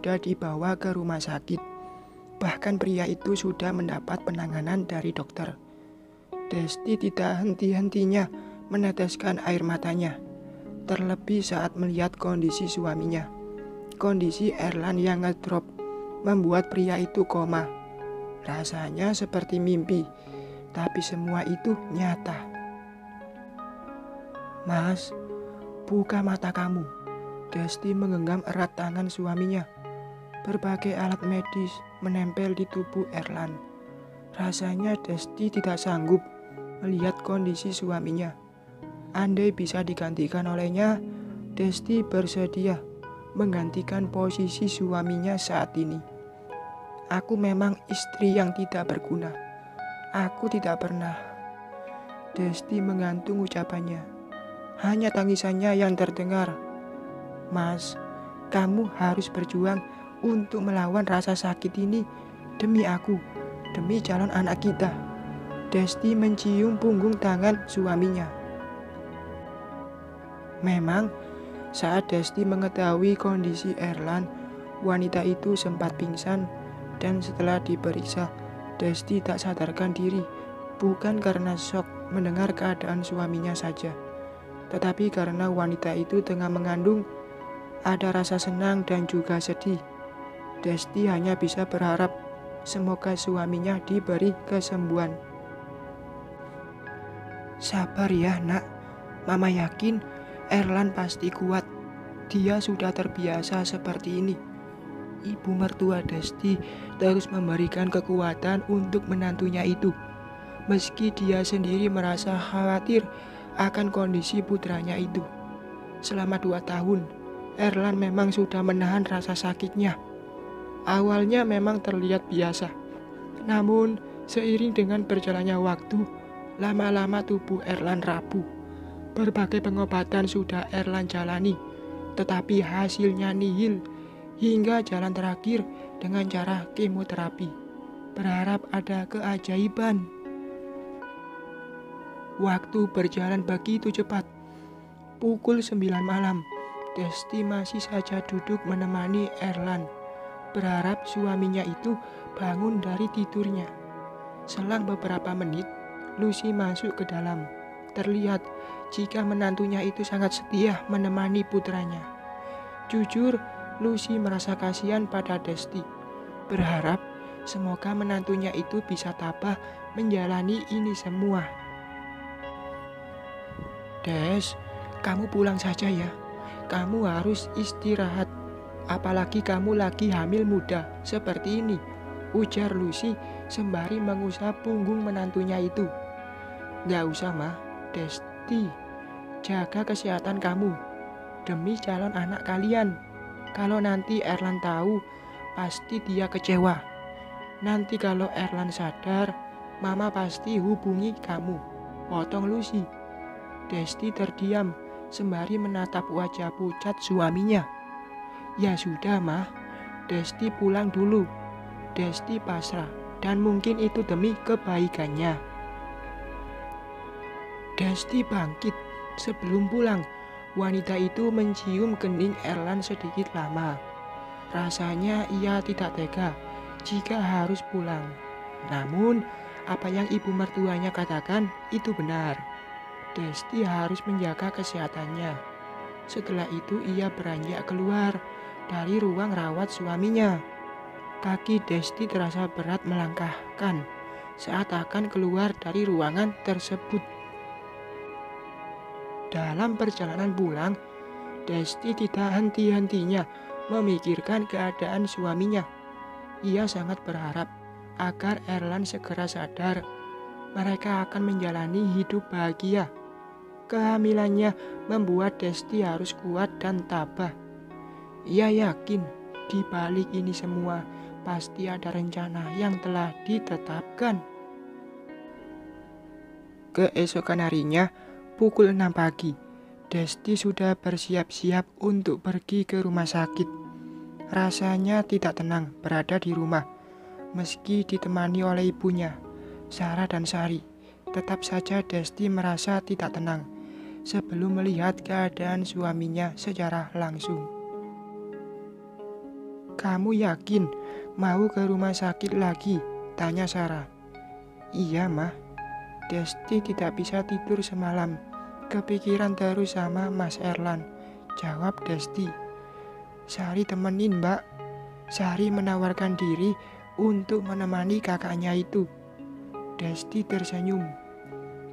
sudah dibawa ke rumah sakit. Bahkan pria itu sudah mendapat penanganan dari dokter. Desti tidak henti-hentinya meneteskan air matanya, terlebih saat melihat kondisi suaminya. Kondisi Erlan yang ngedrop membuat pria itu koma. Rasanya seperti mimpi, tapi semua itu nyata. "Mas, buka mata kamu." Desti menggenggam erat tangan suaminya. Berbagai alat medis menempel di tubuh Erlan. Rasanya Desti tidak sanggup melihat kondisi suaminya. Andai bisa digantikan olehnya, Desti bersedia menggantikan posisi suaminya saat ini. "Aku memang istri yang tidak berguna. Aku tidak pernah." Desti menggantung ucapannya. Hanya tangisannya yang terdengar. "Mas, kamu harus berjuang untuk melawan rasa sakit ini demi aku, demi calon anak kita." Desti mencium punggung tangan suaminya. Memang, saat Desti mengetahui kondisi Erlan, wanita itu sempat pingsan, dan setelah diperiksa, Desti tak sadarkan diri, bukan karena shock mendengar keadaan suaminya saja, tetapi karena wanita itu tengah mengandung. Ada rasa senang dan juga sedih. Desti hanya bisa berharap semoga suaminya diberi kesembuhan. "Sabar ya, Nak. Mama yakin Erlan pasti kuat. Dia sudah terbiasa seperti ini." Ibu mertua Desti terus memberikan kekuatan untuk menantunya itu. Meski dia sendiri merasa khawatir akan kondisi putranya itu. Selama 2 tahun, Erlan memang sudah menahan rasa sakitnya. Awalnya memang terlihat biasa. Namun, seiring dengan berjalannya waktu, lama-lama tubuh Erlan rapuh. Berbagai pengobatan sudah Erlan jalani, tetapi hasilnya nihil hingga jalan terakhir dengan cara kemoterapi. Berharap ada keajaiban. Waktu berjalan begitu cepat. Pukul 9 malam, Desti masih saja duduk menemani Erlan, berharap suaminya itu bangun dari tidurnya. Selang beberapa menit, Lucy masuk ke dalam. Terlihat jika menantunya itu sangat setia menemani putranya. Jujur, Lucy merasa kasihan pada Desti, berharap semoga menantunya itu bisa tabah menjalani ini semua. "Des, kamu pulang saja ya. Kamu harus istirahat. Apalagi kamu lagi hamil muda seperti ini," ujar Lucy sembari mengusap punggung menantunya itu. "Gak usah, Mah. Desti, jaga kesehatan kamu demi calon anak kalian. Kalau nanti Erlan tahu, pasti dia kecewa. Nanti kalau Erlan sadar, Mama pasti hubungi kamu," potong Lucy. Desti terdiam sembari menatap wajah pucat suaminya. "Ya sudah, Mah. Desti pulang dulu." Desti pasrah, dan mungkin itu demi kebaikannya. Desti bangkit. Sebelum pulang, wanita itu mencium kening Erlan sedikit lama. Rasanya ia tidak tega jika harus pulang. Namun, apa yang ibu mertuanya katakan itu benar. Desti harus menjaga kesehatannya. Setelah itu ia beranjak keluar dari ruang rawat suaminya. Kaki Desti terasa berat melangkahkan saat akan keluar dari ruangan tersebut. Dalam perjalanan pulang, Desti tidak henti-hentinya memikirkan keadaan suaminya. Ia sangat berharap agar Erlan segera sadar mereka akan menjalani hidup bahagia. Kehamilannya membuat Desti harus kuat dan tabah. Ia yakin di balik ini semua pasti ada rencana yang telah ditetapkan. Keesokan harinya, pukul 6 pagi, Desti sudah bersiap-siap untuk pergi ke rumah sakit. Rasanya tidak tenang berada di rumah. Meski ditemani oleh ibunya, Sarah dan Sari, tetap saja Desti merasa tidak tenang sebelum melihat keadaan suaminya secara langsung. Kamu yakin mau ke rumah sakit lagi? Tanya Sarah. Iya, Mah. Desti tidak bisa tidur semalam. Kepikiran terus sama Mas Erlan. Jawab Desti. Sari temenin, Mbak. Sari menawarkan diri untuk menemani kakaknya itu. Desti tersenyum.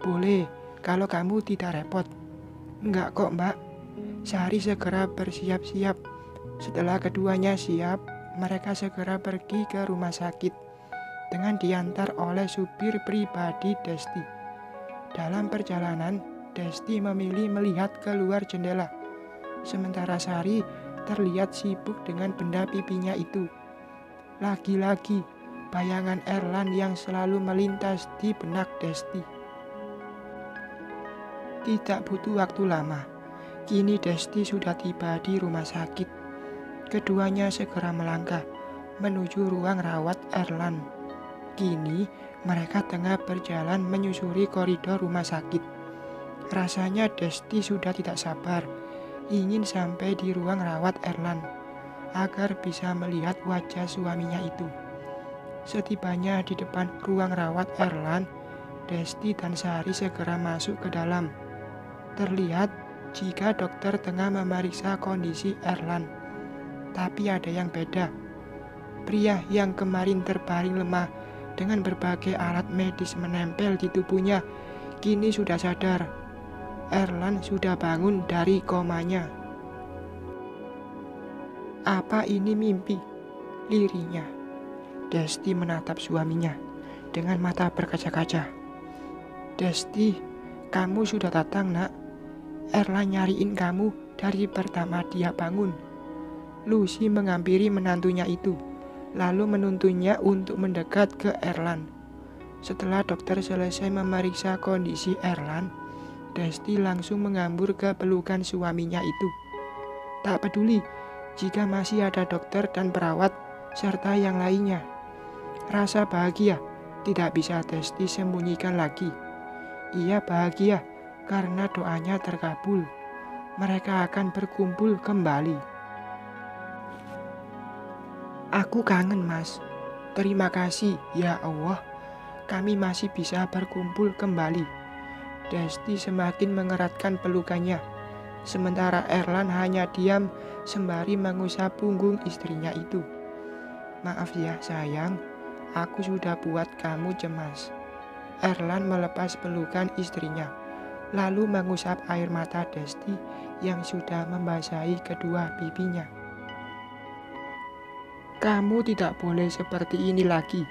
Boleh, kalau kamu tidak repot. Enggak kok, Mbak. Sari segera bersiap-siap. Setelah keduanya siap, mereka segera pergi ke rumah sakit dengan diantar oleh supir pribadi Desti. Dalam perjalanan, Desti memilih melihat keluar jendela. Sementara Sari terlihat sibuk dengan benda pipinya itu. Lagi-lagi, bayangan Erlan yang selalu melintas di benak Desti. Tidak butuh waktu lama. Kini Desti sudah tiba di rumah sakit. Keduanya segera melangkah menuju ruang rawat Erlan. Kini mereka tengah berjalan menyusuri koridor rumah sakit. Rasanya Desti sudah tidak sabar ingin sampai di ruang rawat Erlan agar bisa melihat wajah suaminya itu. Setibanya di depan ruang rawat Erlan, Desti dan Sari segera masuk ke dalam. Terlihat jika dokter tengah memeriksa kondisi Erlan. Tapi ada yang beda. Pria yang kemarin terbaring lemah dengan berbagai alat medis menempel di tubuhnya kini sudah sadar. Erlan sudah bangun dari komanya. Apa ini mimpi? Lirihnya. Desti menatap suaminya dengan mata berkaca-kaca. Desti, kamu sudah datang, Nak. Erlan nyariin kamu dari pertama dia bangun. Lucy menghampiri menantunya itu, lalu menuntunnya untuk mendekat ke Erlan. Setelah dokter selesai memeriksa kondisi Erlan, Desti langsung menghambur ke pelukan suaminya itu. Tak peduli jika masih ada dokter dan perawat serta yang lainnya. Rasa bahagia tidak bisa Desti sembunyikan lagi. Ia bahagia karena doanya terkabul. Mereka akan berkumpul kembali. Aku kangen, Mas. Terima kasih, ya Allah. Kami masih bisa berkumpul kembali. Desti semakin mengeratkan pelukannya. Sementara Erlan hanya diam sembari mengusap punggung istrinya itu. Maaf ya, sayang. Aku sudah buat kamu cemas. Erlan melepas pelukan istrinya, lalu mengusap air mata Desti yang sudah membasahi kedua pipinya. Kamu tidak boleh seperti ini lagi,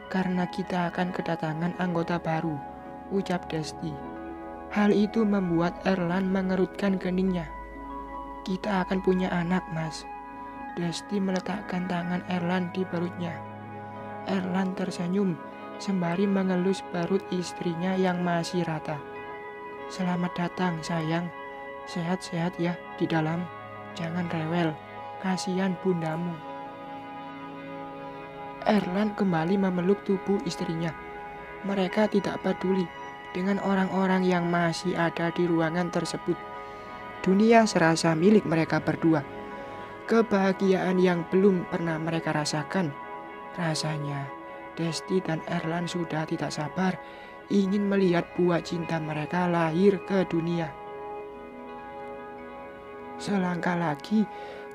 karena kita akan kedatangan anggota baru, ucap Desti. Hal itu membuat Erlan mengerutkan keningnya. Kita akan punya anak, Mas. Desti meletakkan tangan Erlan di perutnya. Erlan tersenyum sembari mengelus perut istrinya yang masih rata. Selamat datang, sayang. Sehat-sehat ya di dalam. Jangan rewel, kasihan bundamu. Erlan kembali memeluk tubuh istrinya. Mereka tidak peduli dengan orang-orang yang masih ada di ruangan tersebut. Dunia serasa milik mereka berdua. Kebahagiaan yang belum pernah mereka rasakan. Rasanya Desti dan Erlan sudah tidak sabar ingin melihat buah cinta mereka lahir ke dunia. Selangkah lagi,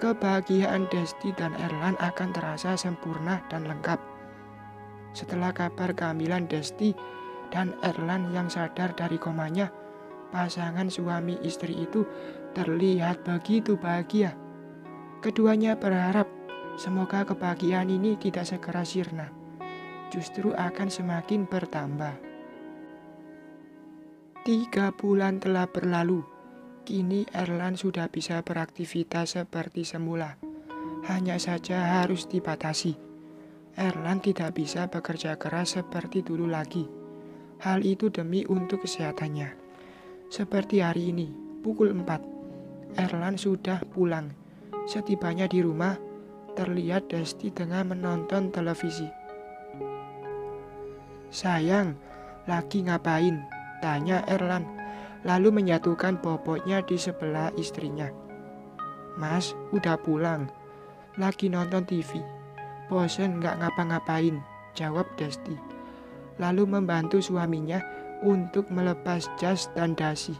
kebahagiaan Desti dan Erlan akan terasa sempurna dan lengkap. Setelah kabar kehamilan Desti dan Erlan yang sadar dari komanya, pasangan suami istri itu terlihat begitu bahagia. Keduanya berharap semoga kebahagiaan ini tidak segera sirna, justru akan semakin bertambah. 3 bulan telah berlalu. Kini Erlan sudah bisa beraktivitas seperti semula. Hanya saja harus dibatasi. Erlan tidak bisa bekerja keras seperti dulu lagi. Hal itu demi untuk kesehatannya. Seperti hari ini, pukul 4, Erlan sudah pulang. Setibanya di rumah, terlihat Desti tengah menonton televisi. Sayang, lagi ngapain? Tanya Erlan, lalu menyatukan bobotnya di sebelah istrinya. Mas, udah pulang. Lagi nonton TV. Bosen nggak ngapa-ngapain, jawab Desti. Lalu membantu suaminya untuk melepas jas dan dasi.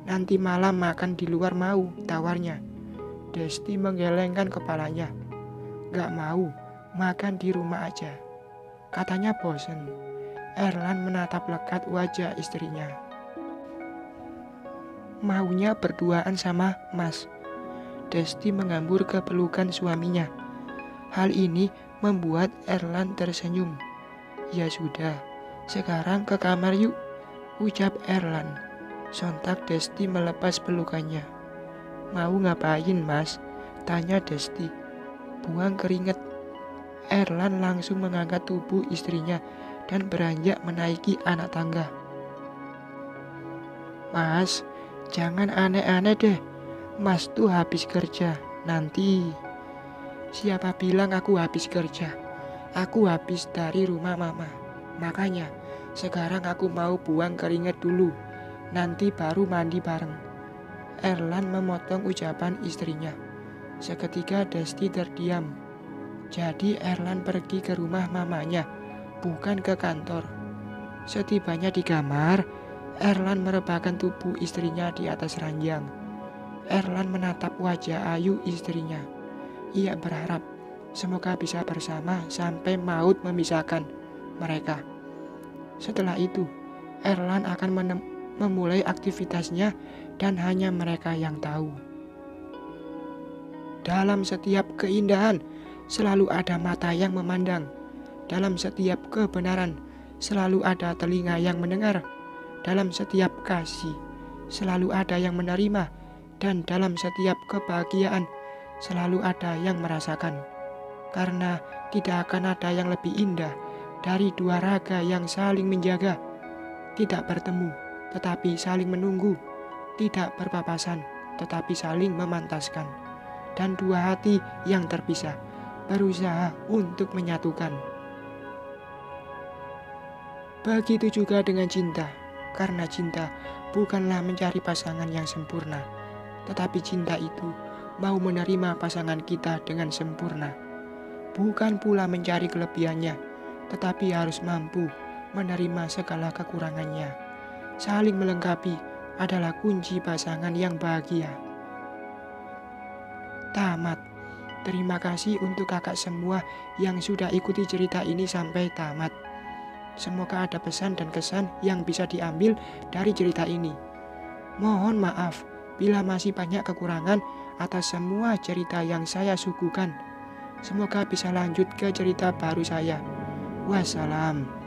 Nanti malam makan di luar mau, tawarnya. Desti menggelengkan kepalanya. Gak mau, makan di rumah aja. Katanya bosen. Erlan menatap lekat wajah istrinya. Maunya berduaan sama Mas. Desti menggambur ke pelukan suaminya. Hal ini membuat Erlan tersenyum. Ya sudah, sekarang ke kamar yuk, ucap Erlan. Sontak Desti melepas pelukannya. Mau ngapain Mas? Tanya Desti. Buang keringet. Erlan langsung mengangkat tubuh istrinya dan beranjak menaiki anak tangga. Mas, jangan aneh-aneh deh. Mas tuh habis kerja, nanti. Siapa bilang aku habis kerja? Aku habis dari rumah mama. Makanya, sekarang aku mau buang keringet dulu. Nanti baru mandi bareng. Erlan memotong ucapan istrinya. Seketika Desti terdiam. Jadi Erlan pergi ke rumah mamanya, bukan ke kantor. Setibanya di kamar, Erlan merebahkan tubuh istrinya di atas ranjang. Erlan menatap wajah ayu istrinya. Ia berharap semoga bisa bersama sampai maut memisahkan mereka. Setelah itu, Erlan akan memulai aktivitasnya dan hanya mereka yang tahu. Dalam setiap keindahan, selalu ada mata yang memandang. Dalam setiap kebenaran, selalu ada telinga yang mendengar. Dalam setiap kasih, selalu ada yang menerima. Dan dalam setiap kebahagiaan, selalu ada yang merasakan. Karena tidak akan ada yang lebih indah dari dua raga yang saling menjaga. Tidak bertemu, tetapi saling menunggu. Tidak berpapasan, tetapi saling memantaskan. Dan dua hati yang terpisah berusaha untuk menyatukan. Begitu juga dengan cinta, karena cinta bukanlah mencari pasangan yang sempurna, tetapi cinta itu mau menerima pasangan kita dengan sempurna. Bukan pula mencari kelebihannya, tetapi harus mampu menerima segala kekurangannya. Saling melengkapi adalah kunci pasangan yang bahagia. Tamat. Terima kasih untuk kakak semua yang sudah ikuti cerita ini sampai tamat. Semoga ada pesan dan kesan yang bisa diambil dari cerita ini. Mohon maaf bila masih banyak kekurangan atas semua cerita yang saya suguhkan. Semoga bisa lanjut ke cerita baru saya. Wassalam.